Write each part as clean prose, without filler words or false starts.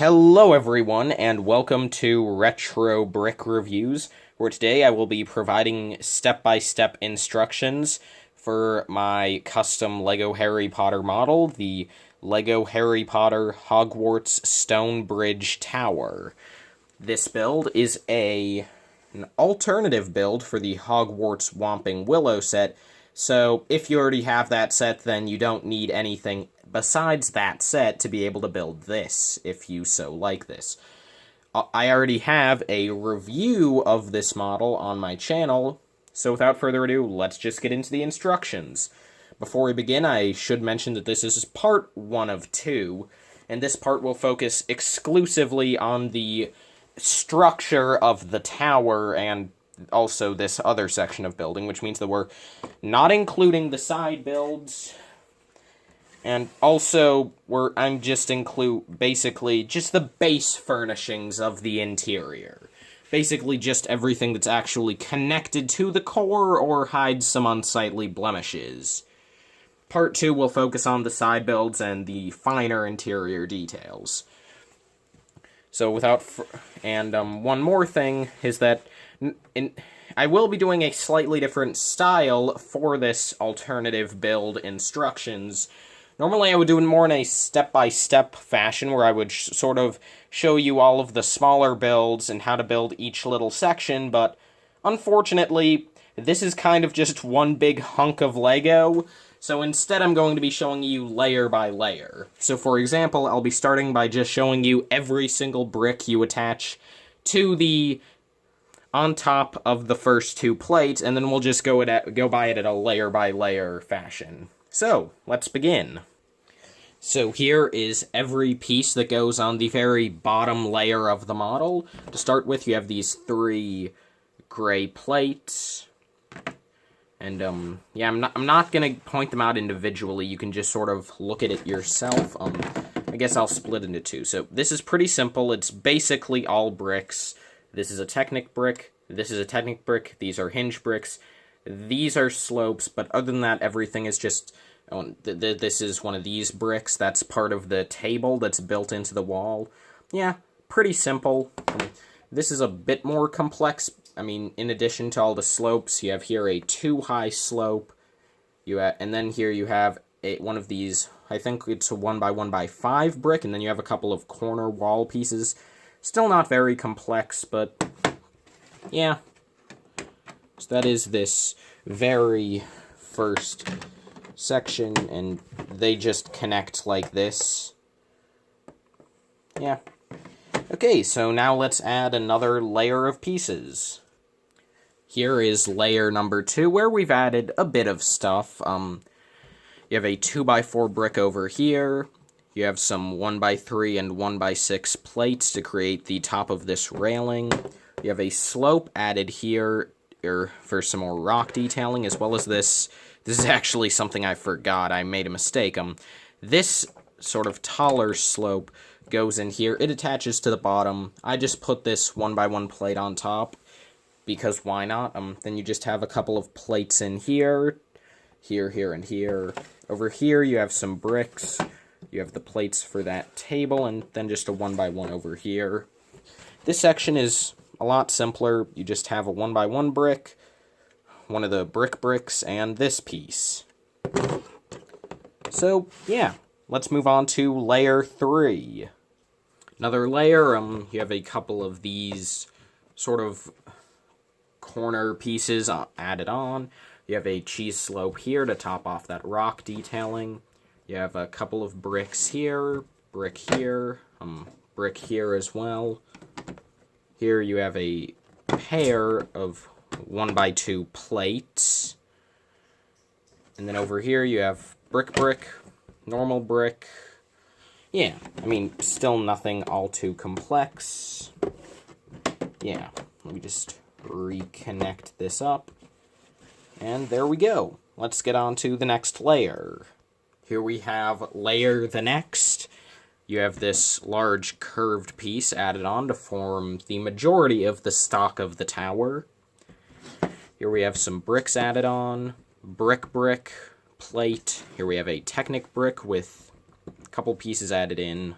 Hello everyone, and welcome to Retro Brick Reviews, where today I will be providing step-by-step instructions for my custom LEGO Harry Potter model, the LEGO Harry Potter Hogwarts Stone Bridge Tower. This build is an alternative build for the Hogwarts Whomping Willow set, so if you already have that set, then you don't need anything besides that set to be able to build this, if you so like this. I already have a review of this model on my channel, so without further ado, let's just get into the instructions. Before we begin, I should mention that this is part 1 of 2, and this part will focus exclusively on the structure of the tower and also this other section of building, which means that we're not including the side builds. And also, I'm just basically just the base furnishings of the interior. Basically just everything that's actually connected to the core or hides some unsightly blemishes. Part 2 will focus on the side builds and the finer interior details. So one more thing is that I will be doing a slightly different style for this alternative build instructions. Normally I would do it more in a step-by-step fashion, where I would sort of show you all of the smaller builds and how to build each little section, but unfortunately, this is kind of just one big hunk of LEGO, so instead I'm going to be showing you layer by layer. So for example, I'll be starting by just showing you every single brick you attach to the on top of the first 2 plates, and then we'll just go by it at a layer by layer fashion. So, let's begin. So here is every piece that goes on the very bottom layer of the model. To start with, you have these 3 gray plates. And, yeah, I'm not gonna point them out individually. You can just sort of look at it yourself. I guess I'll split into 2. So, this is pretty simple. It's basically all bricks. This is a Technic brick. This is a Technic brick. These are hinge bricks. These are slopes, but other than that, everything is just... this is one of these bricks. That's part of the table that's built into the wall. Yeah, pretty simple. This is a bit more complex. I mean, in addition to all the slopes, you have here a 2-high slope. And then here you have one of these, I think it's a 1x1x5 brick, and then you have a couple of corner wall pieces. Still not very complex, but yeah. So that is this very first section, and they just connect like this. Yeah. Okay, so now let's add another layer of pieces. Here is layer number 2, where we've added a bit of stuff. You have a 2x4 brick over here. You have some 1x3 and 1x6 plates to create the top of this railing. You have a slope added here for some more rock detailing, as well as this. This is actually something I forgot. I made a mistake. This sort of taller slope goes in here. It attaches to the bottom. I just put this 1x1 plate on top, because why not? Then you just have a couple of plates in here, here, and here. Over here, you have some bricks. You have the plates for that table, and then just a 1x1 over here. This section is a lot simpler. You just have a 1x1 brick, one of the bricks, and this piece. So, yeah, let's move on to layer 3. Another layer, you have a couple of these sort of corner pieces added on. You have a cheese slope here to top off that rock detailing. You have a couple of bricks here, brick here as well. Here you have a pair of 1x2 plates. And then over here you have brick, normal brick. Yeah, I mean, still nothing all too complex. Yeah, let me just reconnect this up. And there we go. Let's get on to the next layer. Here we have layer the next. You have this large curved piece added on to form the majority of the stock of the tower. Here we have some bricks added on, brick, plate. Here we have a Technic brick with a couple pieces added in.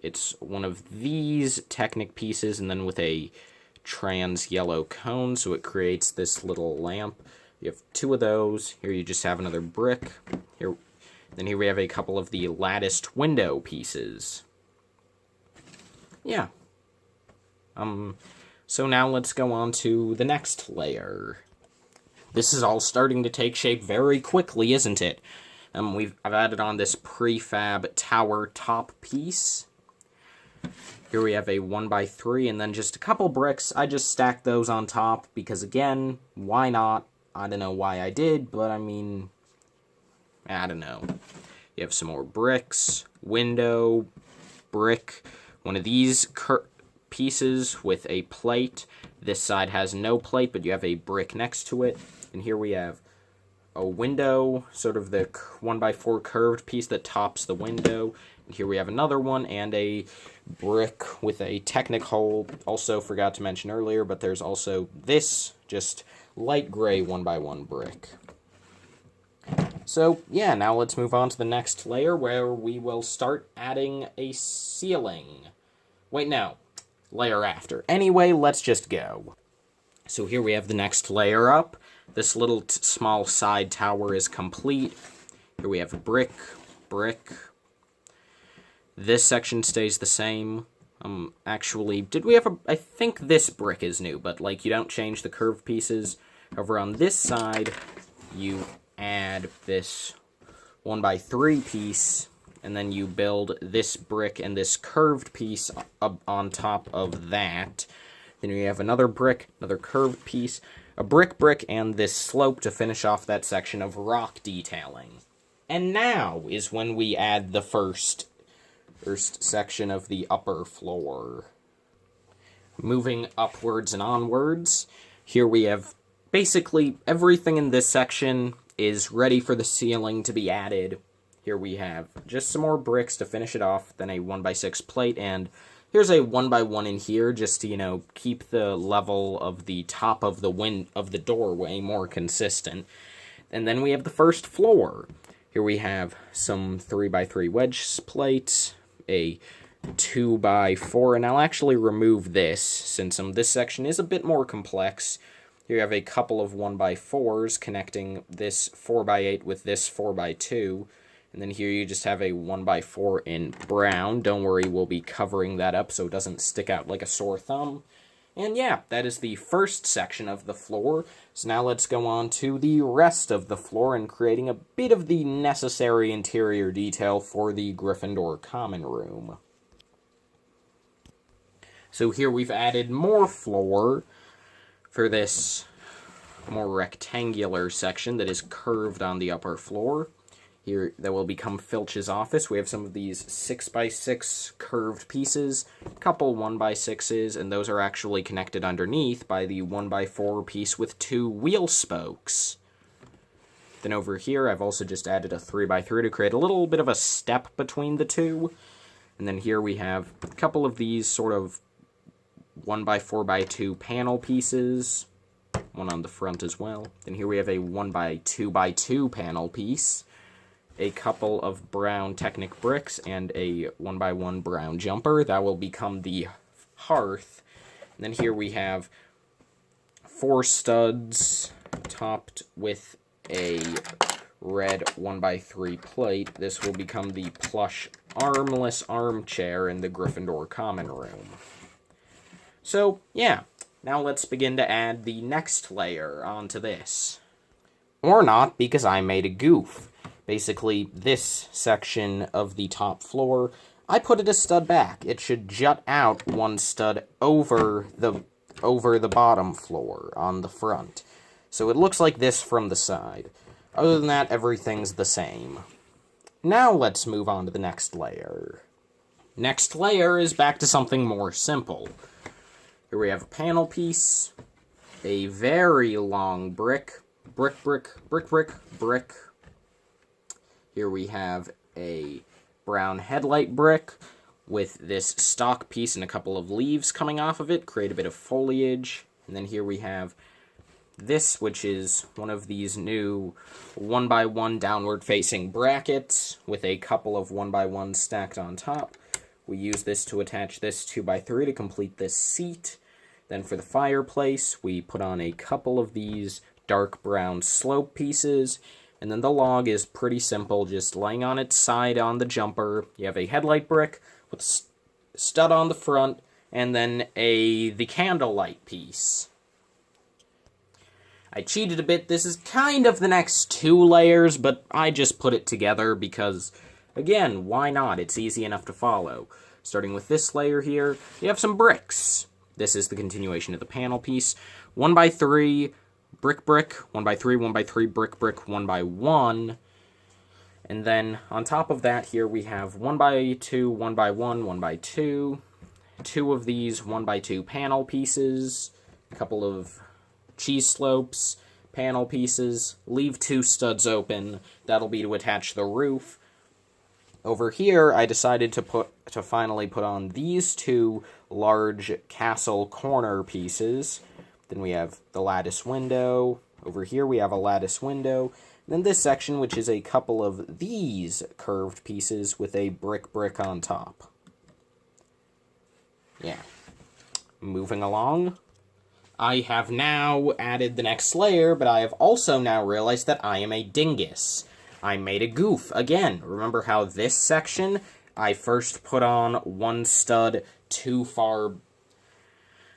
it's one of these Technic pieces, and then with a trans yellow cone, so it creates this little lamp. You have two of those. Here you just have another brick. Here we have a couple of the latticed window pieces. Yeah. So now let's go on to the next layer. This is all starting to take shape very quickly, isn't it? I've added on this prefab tower top piece. Here we have a 1x3 and then just a couple bricks. I just stacked those on top because, again, why not? I don't know why I did, but I mean, I don't know. You have some more bricks, window, brick, one of these pieces with a plate. This side has no plate, but you have a brick next to it. And here we have a window, sort of the 1x4 curved piece that tops the window. And here we have another one, and a brick with a Technic hole. Also forgot to mention earlier, but there's also this, just light gray 1x1 brick. So, yeah, now let's move on to the next layer, where we will start adding a ceiling. Wait, no. Layer after. Anyway, let's just go. So here we have the next layer up. This little small side tower is complete. Here we have a brick. This section stays the same. Actually, did we have I think this brick is new, but, like, you don't change the curved pieces. Over on this side, you add this 1x3 piece, and then you build this brick and this curved piece up on top of that. Then you have another brick, another curved piece, a brick, and this slope to finish off that section of rock detailing. And now is when we add the first section of the upper floor. Moving upwards and onwards, here we have basically everything in this section is ready for the ceiling to be added. Here we have just some more bricks to finish it off, then a 1x6 plate, and here's a 1x1 in here just to, you know, keep the level of the top of the doorway more consistent. And then we have the first floor. Here we have some 3x3 wedge plates, a 2x4, and I'll actually remove this since this section is a bit more complex. Here you have a couple of 1x4s connecting this 4x8 with this 4x2. And then here you just have a 1x4 in brown. Don't worry, we'll be covering that up so it doesn't stick out like a sore thumb. And yeah, that is the first section of the floor. So now let's go on to the rest of the floor and creating a bit of the necessary interior detail for the Gryffindor common room. So here we've added more floor for this more rectangular section that is curved on the upper floor. Here, that will become Filch's office. We have some of these 6x6 curved pieces, a couple 1x6s, and those are actually connected underneath by the 1x4 piece with two wheel spokes. Then over here, I've also just added a 3x3 to create a little bit of a step between the two. And then here we have a couple of these sort of 1x4x2 panel pieces, one on the front as well. Then here we have a 1x2x2 panel piece, a couple of brown Technic bricks, and a 1x1 brown jumper. That will become the hearth. And then here we have 4 studs topped with a red 1x3 plate. This will become the plush armless armchair in the Gryffindor common room. So, yeah, now let's begin to add the next layer onto this. Or not, because I made a goof. Basically, this section of the top floor, I put it a stud back. It should jut out one stud over the bottom floor on the front. So it looks like this from the side. Other than that, everything's the same. Now let's move on to the next layer. Next layer is back to something more simple. Here we have a panel piece, a very long brick. Here we have a brown headlight brick with this stock piece and a couple of leaves coming off of it, create a bit of foliage. And then here we have this, which is one of these new 1x1 downward facing brackets with a couple of 1x1s stacked on top, we use this to attach this 2x3 to complete this seat. Then for the fireplace, we put on a couple of these dark brown slope pieces. And then the log is pretty simple, just laying on its side on the jumper. You have a headlight brick with a stud on the front, and then the candlelight piece. I cheated a bit. This is kind of the next 2 layers, but I just put it together because, again, why not? It's easy enough to follow. Starting with this layer here, you have some bricks. This is the continuation of the panel piece. 1x3 brick, 1x3, 1x3 brick, 1x1. And then on top of that here we have 1x2, 1x1, 1x2. 2 of these 1x2 panel pieces. A couple of cheese slopes, panel pieces. Leave 2 studs open. That'll be to attach the roof. Over here, I decided to finally put on these 2 large castle corner pieces. Then we have the lattice window. Over here, we have a lattice window. And then this section, which is a couple of these curved pieces with a brick on top. Yeah. Moving along. I have now added the next layer, but I have also now realized that I am a dingus. I made a goof. Again, remember how this section, I first put on 1 stud too far.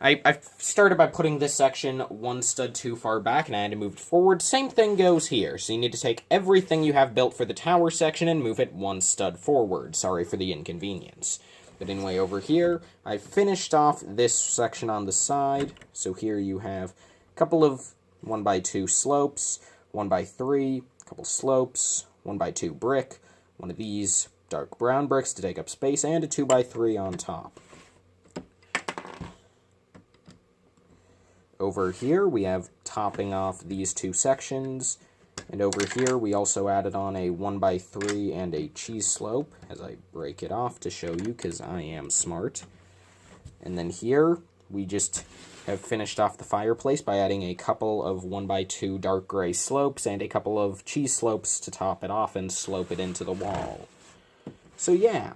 I started by putting this section 1 stud too far back, and I had to move it forward. Same thing goes here. So you need to take everything you have built for the tower section and move it 1 stud forward. Sorry for the inconvenience. But anyway, over here, I finished off this section on the side. So here you have a couple of 1x2 slopes, 1x3, couple slopes, 1x2 brick, one of these dark brown bricks to take up space, and a 2x3 on top. Over here, we have topping off these 2 sections, and over here, we also added on a 1x3 and a cheese slope, as I break it off to show you, because I am smart. And then here, we just have finished off the fireplace by adding a couple of 1x2 dark gray slopes and a couple of cheese slopes to top it off and slope it into the wall. So yeah,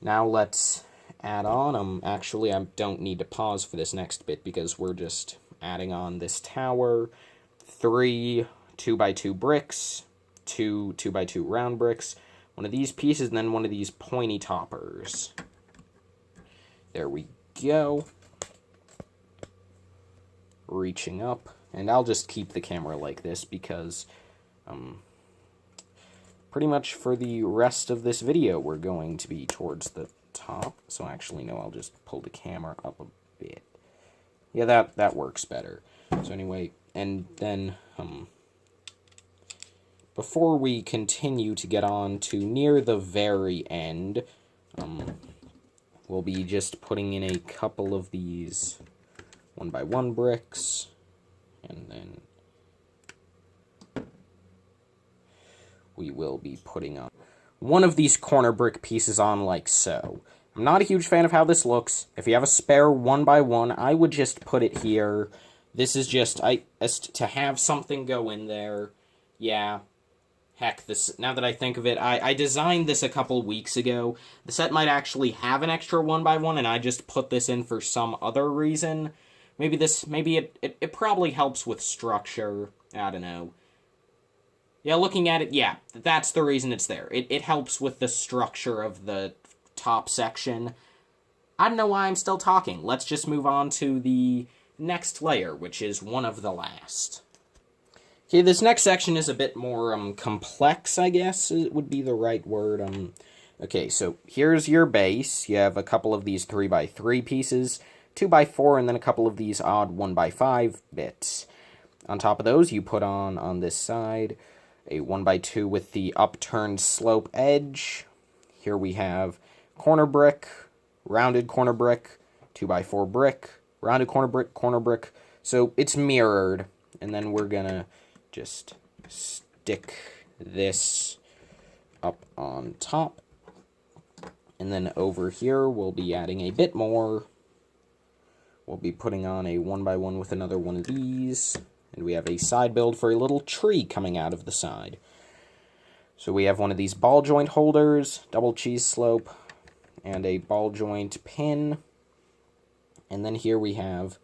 now let's add on. Actually, I don't need to pause for this next bit because we're just adding on this tower, 3 2x2 bricks, 2 2x2 round bricks, one of these pieces, and then one of these pointy toppers. There we go. Reaching up, and I'll just keep the camera like this because pretty much for the rest of this video we're going to be towards the top. So actually no, I'll just pull the camera up a bit. Yeah, that works better. So anyway, and then before we continue to get on to near the very end, we'll be just putting in a couple of these 1x1 bricks, and then we will be putting on one of these corner brick pieces on like so. I'm not a huge fan of how this looks. If you have a spare 1x1, I would just put it here. This is just to have something go in there. Yeah. Heck, this, now that I think of it, I designed this a couple weeks ago. The set might actually have an extra 1x1, and I just put this in for some other reason. Maybe it probably helps with structure. I don't know. Yeah, looking at it, yeah, that's the reason it's there. It helps with the structure of the top section. I don't know why I'm still talking. Let's just move on to the next layer, which is one of the last. Okay, this next section is a bit more complex, I guess would be the right word. Okay, so here's your base. You have a couple of these 3x3 pieces, 2x4, and then a couple of these odd 1x5 bits. On top of those, you put on this side a 1x2 with the upturned slope edge. Here we have corner brick, rounded corner brick, 2x4 brick, rounded corner brick. So it's mirrored, and then we're gonna just stick this up on top. And then over here, we'll be adding a bit more. We'll be putting on a 1x1 with another one of these. And we have a side build for a little tree coming out of the side. So we have one of these ball joint holders, double cheese slope, and a ball joint pin. And then here we have,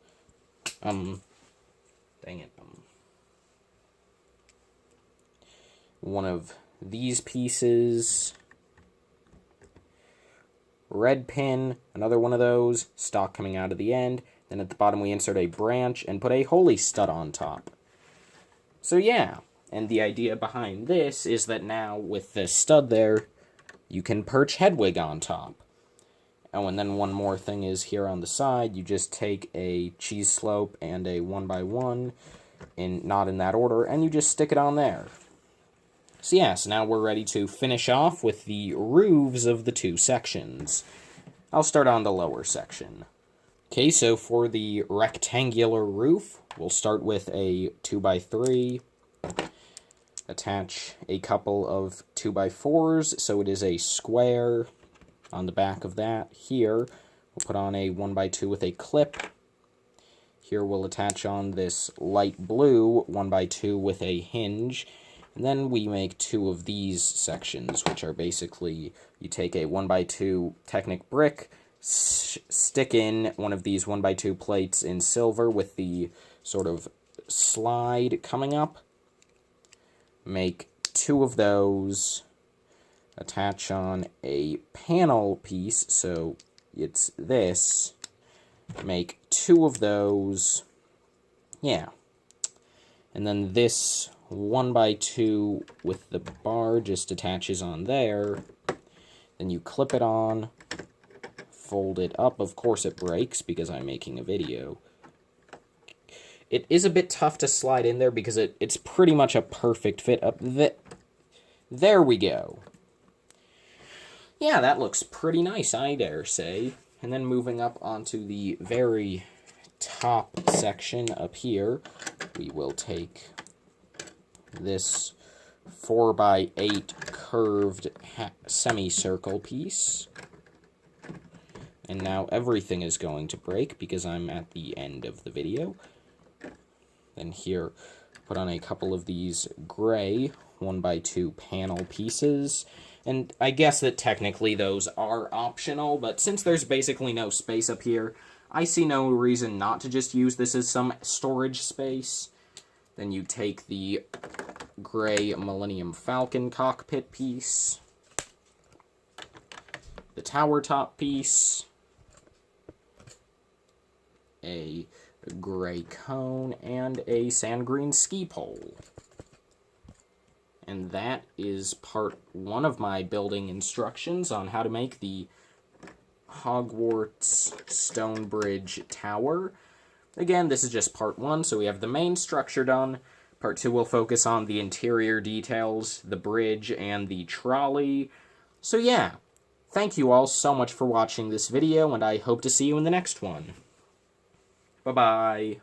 one of these pieces, red pin, another one of those, stock coming out of the end. Then at the bottom we insert a branch and put a holy stud on top. So yeah, and the idea behind this is that now with the stud there, you can perch Hedwig on top. Oh, and then one more thing is here on the side, you just take a cheese slope and a 1x1, not in that order, and you just stick it on there. So yeah, so now we're ready to finish off with the roofs of the two sections. I'll start on the lower section. Okay, so for the rectangular roof, we'll start with a 2x3, attach a couple of 2x4s, so it is a square. On the back of that, here, we'll put on a 1x2 with a clip. Here we'll attach on this light blue 1x2 with a hinge. And then we make two of these sections, which are basically, you take a 1x2 Technic brick, stick in one of these 1x2 plates in silver with the sort of slide coming up. Make two of those. Attach on a panel piece, so it's this. Make two of those. Yeah. And then this 1x2 with the bar just attaches on there. Then you clip it on, fold it up. Of course it breaks because I'm making a video. It is a bit tough to slide in there because it's pretty much a perfect fit up there we go. Yeah, that looks pretty nice, I dare say. And then moving up onto the very top section up here, we will take this 4x8 curved semicircle piece. And now everything is going to break because I'm at the end of the video. Then here, put on a couple of these gray 1x2 panel pieces. And I guess that technically those are optional, but since there's basically no space up here, I see no reason not to just use this as some storage space. Then you take the gray Millennium Falcon cockpit piece, the tower top piece, a gray cone, and a sand green ski pole. And that is part 1 of my building instructions on how to make the Hogwarts Stone Bridge Tower. Again, this is just part 1, so we have the main structure done. Part 2 will focus on the interior details, the bridge, and the trolley. So yeah, thank you all so much for watching this video, and I hope to see you in the next one. Bye-bye.